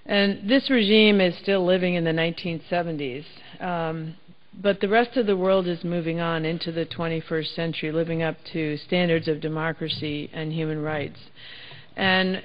And this regime is still living in the 1970s. But the rest of the world is moving on into the 21st century, living up to standards of democracy and human rights. And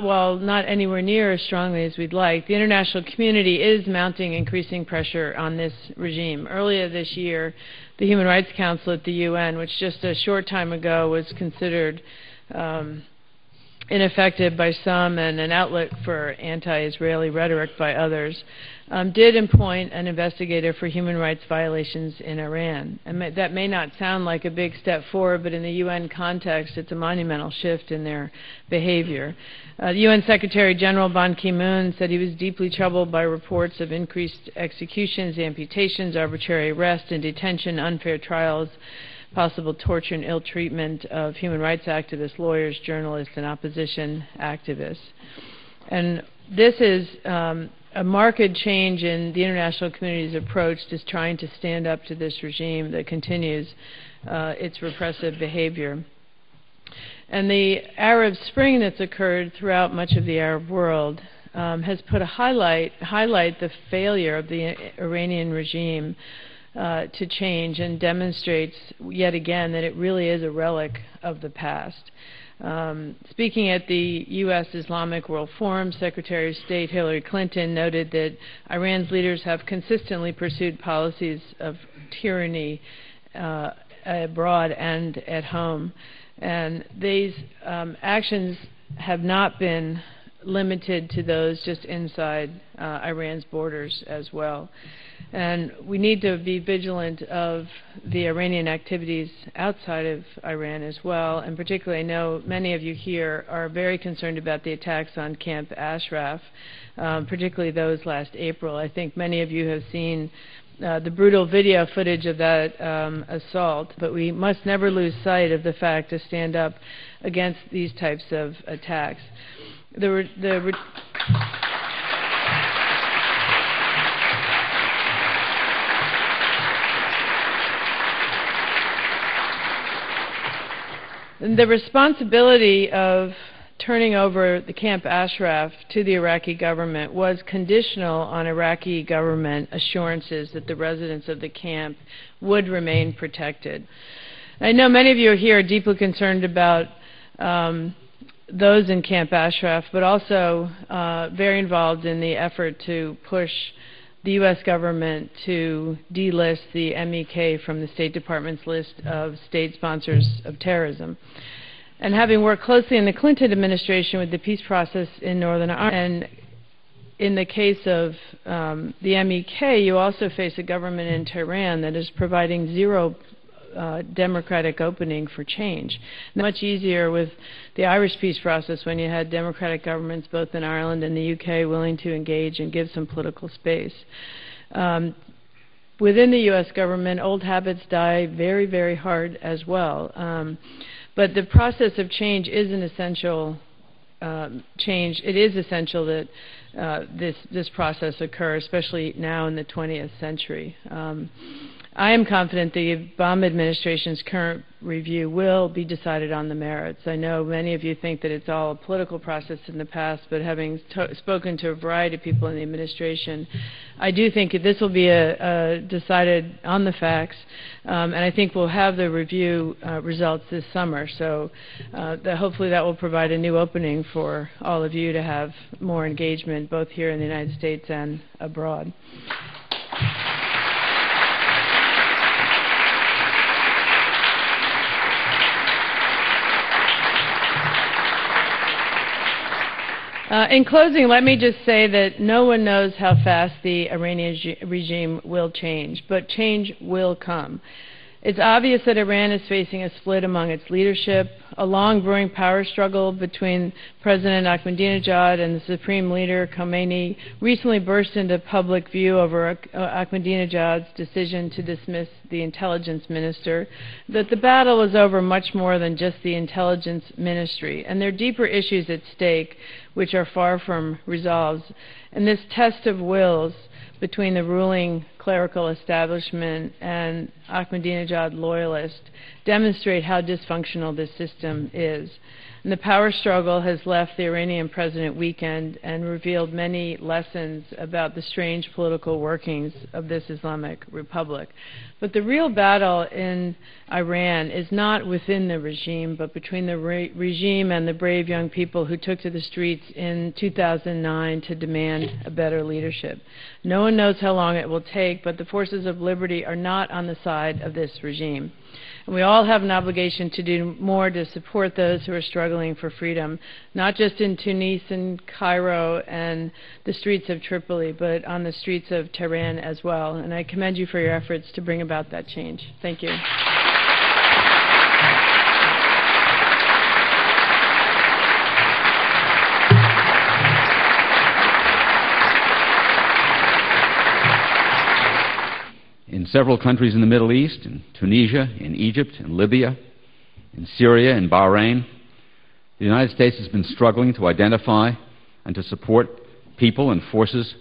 while not anywhere near as strongly as we'd like, the international community is mounting increasing pressure on this regime. Earlier this year, the Human Rights Council at the UN, which just a short time ago was considered ineffective by some and an outlet for anti-Israeli rhetoric by others, did appoint an investigator for human rights violations in Iran. And that may not sound like a big step forward, but in the UN context, it's a monumental shift in their behavior. UN Secretary General Ban Ki-moon said he was deeply troubled by reports of increased executions, amputations, arbitrary arrest and detention, unfair trials, possible torture and ill treatment of human rights activists, lawyers, journalists, and opposition activists. And this is a marked change in the international community's approach to trying to stand up to this regime that continues its repressive behavior. And the Arab Spring that's occurred throughout much of the Arab world has put a highlight the failure of the Iranian regime to change, and demonstrates yet again that it really is a relic of the past. Speaking at the U.S. Islamic World Forum, Secretary of State Hillary Clinton noted that Iran's leaders have consistently pursued policies of tyranny abroad and at home. And these actions have not been limited to those just inside Iran's borders as well. And we need to be vigilant of the Iranian activities outside of Iran as well. And particularly, I know many of you here are very concerned about the attacks on Camp Ashraf, particularly those last April. I think many of you have seen the brutal video footage of that assault, but we must never lose sight of the fact to stand up against these types of attacks. The responsibility of turning over the Camp Ashraf to the Iraqi government was conditional on Iraqi government assurances that the residents of the camp would remain protected. I know many of you here are deeply concerned about those in Camp Ashraf, but also very involved in the effort to push the U.S. government to delist the MEK from the State Department's list of state sponsors of terrorism. And having worked closely in the Clinton administration with the peace process in Northern Ireland, and in the case of the MEK, you also face a government in Tehran that is providing zero democratic opening for change. Much easier with the Irish peace process when you had democratic governments both in Ireland and the UK willing to engage and give some political space. Within the U.S. government, old habits die very, very hard as well. But the process of change is an essential change. It is essential that this process occur, especially now in the 20th century. I am confident the Obama administration's current review will be decided on the merits. I know many of you think that it's all a political process in the past, but having spoken to a variety of people in the administration, I do think this will be decided on the facts, and I think we'll have the review results this summer. So hopefully that will provide a new opening for all of you to have more engagement, both here in the United States and abroad. In closing, let me just say that no one knows how fast the Iranian regime will change, but change will come. It's obvious that Iran is facing a split among its leadership. A long brewing power struggle between President Ahmadinejad and the Supreme Leader Khomeini recently burst into public view over Ahmadinejad's decision to dismiss the intelligence minister. That the battle was over much more than just the intelligence ministry, and there are deeper issues at stake which are far from resolved. And this test of wills between the ruling clerical establishment and Ahmadinejad loyalists demonstrate how dysfunctional this system is. And the power struggle has left the Iranian president weakened and revealed many lessons about the strange political workings of this Islamic Republic. But the real battle in Iran is not within the regime, but between the regime and the brave young people who took to the streets in 2009 to demand a better leadership. No one knows how long it will take, but the forces of liberty are not on the side of this regime. And we all have an obligation to do more to support those who are struggling for freedom, not just in Tunis and Cairo and the streets of Tripoli, but on the streets of Tehran as well. And I commend you for your efforts to bring about that change. Thank you. In several countries in the Middle East, in Tunisia, in Egypt, in Libya, in Syria, in Bahrain, the United States has been struggling to identify and to support people and forces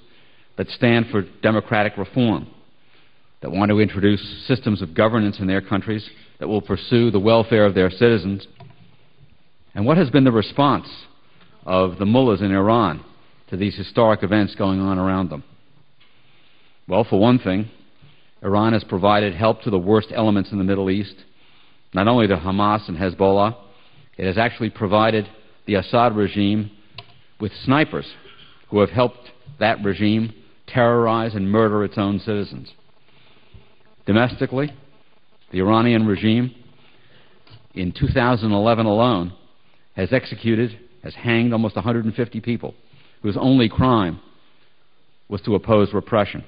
that stand for democratic reform, that want to introduce systems of governance in their countries that will pursue the welfare of their citizens. And what has been the response of the mullahs in Iran to these historic events going on around them? Well, for one thing, Iran has provided help to the worst elements in the Middle East, not only to Hamas and Hezbollah. It has actually provided the Assad regime with snipers who have helped that regime terrorize and murder its own citizens. Domestically, the Iranian regime in 2011 alone has hanged almost 150 people whose only crime was to oppose repression.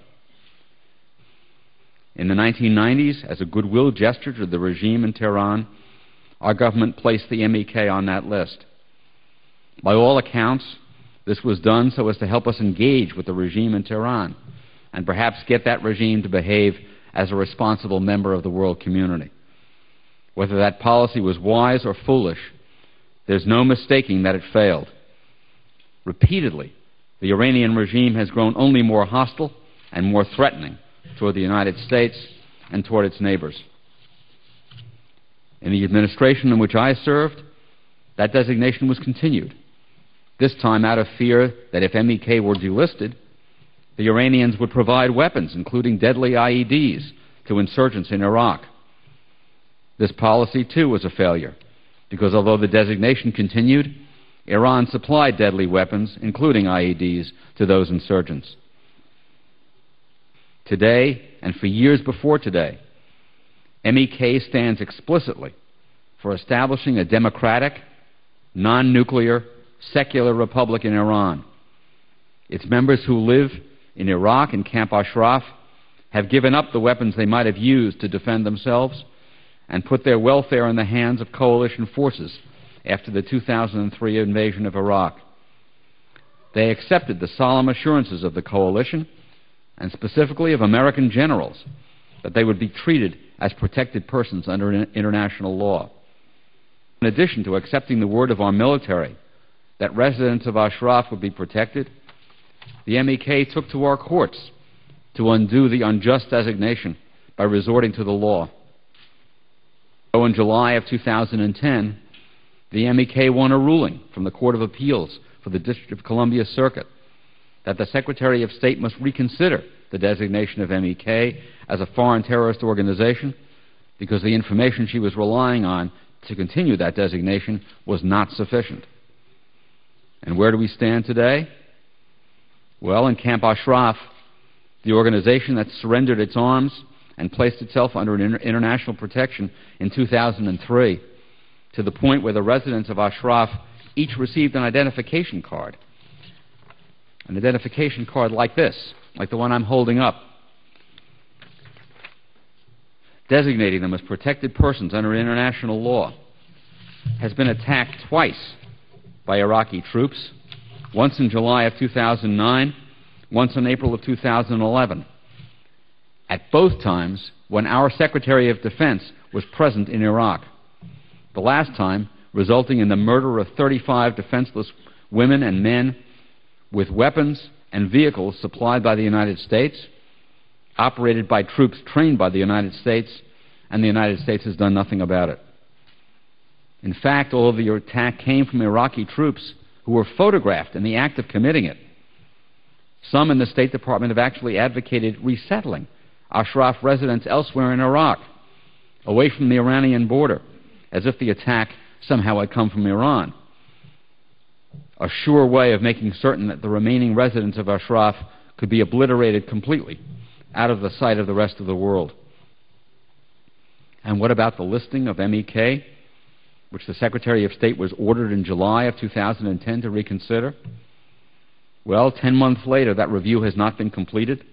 In the 1990s, as a goodwill gesture to the regime in Tehran, our government placed the MEK on that list. By all accounts, this was done so as to help us engage with the regime in Tehran and perhaps get that regime to behave as a responsible member of the world community. Whether that policy was wise or foolish, there's no mistaking that it failed. Repeatedly, the Iranian regime has grown only more hostile and more threatening toward the United States and toward its neighbors. In the administration in which I served, that designation was continued, this time out of fear that if MEK were delisted, the Iranians would provide weapons, including deadly IEDs, to insurgents in Iraq. This policy, too, was a failure, because although the designation continued, Iran supplied deadly weapons, including IEDs, to those insurgents. Today, and for years before today, MEK stands explicitly for establishing a democratic, non-nuclear, secular republic in Iran. Its members who live in Iraq and Camp Ashraf have given up the weapons they might have used to defend themselves and put their welfare in the hands of coalition forces after the 2003 invasion of Iraq. They accepted the solemn assurances of the coalition, and specifically of American generals, that they would be treated as protected persons under international law. In addition to accepting the word of our military that residents of Ashraf would be protected, the MEK took to our courts to undo the unjust designation by resorting to the law. So in July of 2010, the MEK won a ruling from the Court of Appeals for the District of Columbia Circuit that the Secretary of State must reconsider the designation of MEK as a foreign terrorist organization because the information she was relying on to continue that designation was not sufficient. And where do we stand today? Well, in Camp Ashraf, the organization that surrendered its arms and placed itself under international protection in 2003, to the point where the residents of Ashraf each received an identification card. An identification card like this, like the one I'm holding up, designating them as protected persons under international law, has been attacked twice by Iraqi troops, once in July of 2009, once in April of 2011. At both times when our Secretary of Defense was present in Iraq. The last time resulting in the murder of 35 defenseless women and men with weapons and vehicles supplied by the United States, operated by troops trained by the United States, and the United States has done nothing about it. In fact, all of the attack came from Iraqi troops who were photographed in the act of committing it. Some in the State Department have actually advocated resettling Ashraf residents elsewhere in Iraq, away from the Iranian border, as if the attack somehow had come from Iran. A sure way of making certain that the remaining residents of Ashraf could be obliterated completely out of the sight of the rest of the world. And what about the listing of MEK, which the Secretary of State was ordered in July of 2010 to reconsider? Well, 10 months later, that review has not been completed.